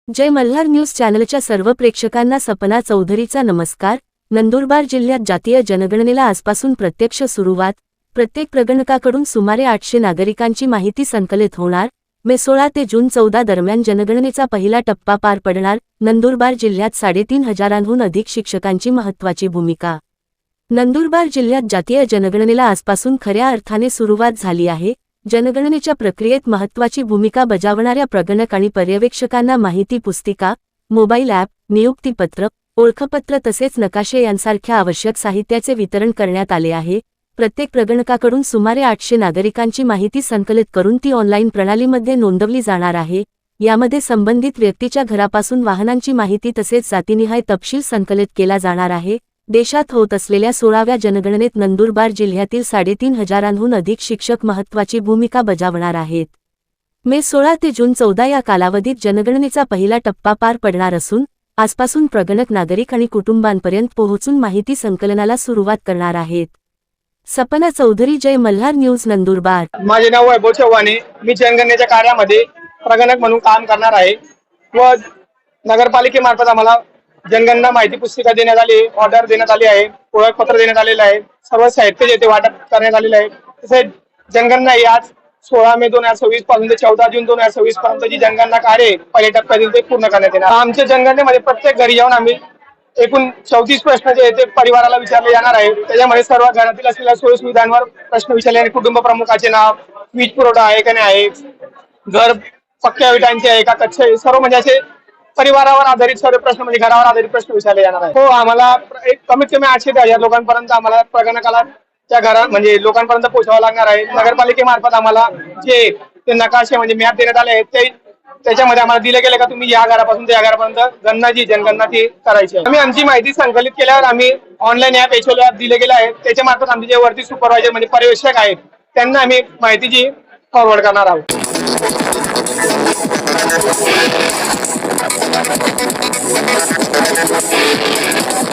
जय Malhar news चॅनलच्या सर्व प्रेक्षकांना सपना चौधरीचा नमस्कार। नंदुरबार जिल्ह्यात जातीय जनगणनेला आजपासून प्रत्यक्ष सुरुवात। प्रत्येक प्रगणकाकडून सुमारे 800 नागरिकांची माहिती संकलित होणार। मे 16 ते जून 14 दरम्यान जनगणनेचा पहिला टप्पा पार पडणार। नंदुरबार जिल्ह्यात 3,500हून अधिक शिक्षकांची महत्त्वाची भूमिका। नंदुरबार जिल्ह्यात जातीय जनगणनेला आजपासून खऱ्या अर्थाने सुरुवात झाली आहे। जनगणनेच्या प्रक्रियेत महत्त्वाची भूमिका बजावणाऱ्या प्रगणक आणि पर्यवेक्षकांना माहिती पुस्तिका, मोबाईल ॲप, नियुक्तीपत्र, ओळखपत्र तसेच नकाशे यांसारख्या आवश्यक साहित्याचे वितरण करण्यात आले आहे। प्रत्येक प्रगणकाकडून सुमारे 800 नागरिकांची माहिती संकलित करून ती ऑनलाईन प्रणालीमध्ये नोंदवली जाणार आहे। यामध्ये संबंधित व्यक्तीच्या घरापासून वाहनांची माहिती तसेच जातीनिहाय तपशील संकलित केला जाणार आहे। देशात होत असलेल्या 16व्या जनगणनेत नंदुरबार जिल्ह्यातील 3,500हून अधिक शिक्षक महत्त्वाची भूमिका बजावणार आहेत। मे 16 ते जून 14 या कालावधीत जनगणनेचा पहिला टप्पा पार पडणार असून आजपासून प्रगणक नागरिक आणि कुटुंबांपर्यंत पोहोचून माहिती संकलनाला सुरुवात करणार आहेत। सपना चौधरी, जय मल्हार न्यूज, नंदुरबार। माझे नाव वैभव चव्हाणे। मी जनगणनेच्या कार्यामध्ये प्रगणक म्हणून काम करणार आहे व नगरपालिकेमार्फत आम्हाला जनगणना माहिती पुस्तिका देण्यात आली, ऑर्डर देण्यात आली आहे, ओळखपत्र देण्यात आलेलं आहे, सर्व साहित्य जेथे वाटप करण्यात आलेलं आहे। तसेच जनगणना ही आज 16 मे 2026 पासून ते 14 जून 2026 पर्यंत जी जनगणना कार्य पहिल्या टप्प्यातील ते पूर्ण करण्यात येणार। आमच्या जनगणनेमध्ये प्रत्येक घरी जाऊन आम्ही एकूण 34 प्रश्न जे ते परिवाराला विचारले जाणार आहे। त्याच्यामध्ये सर्व घरातील असलेल्या सोयी सुविधांवर प्रश्न विचारले आणि कुटुंब प्रमुखाचे नाव, वीज पुरवठा आहे का नाही आहे, घर पक्क्या विटांचे आहे का कच्चे आहे, सर्व म्हणजे असे परिवारावर आधारित सर्व प्रश्न म्हणजे घरावर आधारित प्रश्न विचारले जाणार आहे। हो, आम्हाला एक कमीत कमी 800 ते 1000 लोकांपर्यंत आम्हाला प्रगणकाला त्या घरात म्हणजे लोकांपर्यंत पोहोचावं लागणार आहे। नगरपालिकेमार्फत आम्हाला जे ते नकाशे म्हणजे मॅप देण्यात आले आहेत ते त्याच्यामध्ये आम्हाला दिले गेले का तुम्ही या घरापासून त्या घरापर्यंत जनगणना ती करायची आहे। आम्ही आमची माहिती संकलित केल्यावर आम्ही ऑनलाईन ॲप HLO ॲप दिले गेले आहे। त्याच्यामार्फत आमचे जे वरती सुपरवायझर म्हणजे पर्यवेक्षक आहेत त्यांना आम्ही माहितीची फॉरवर्ड करणार आहोत।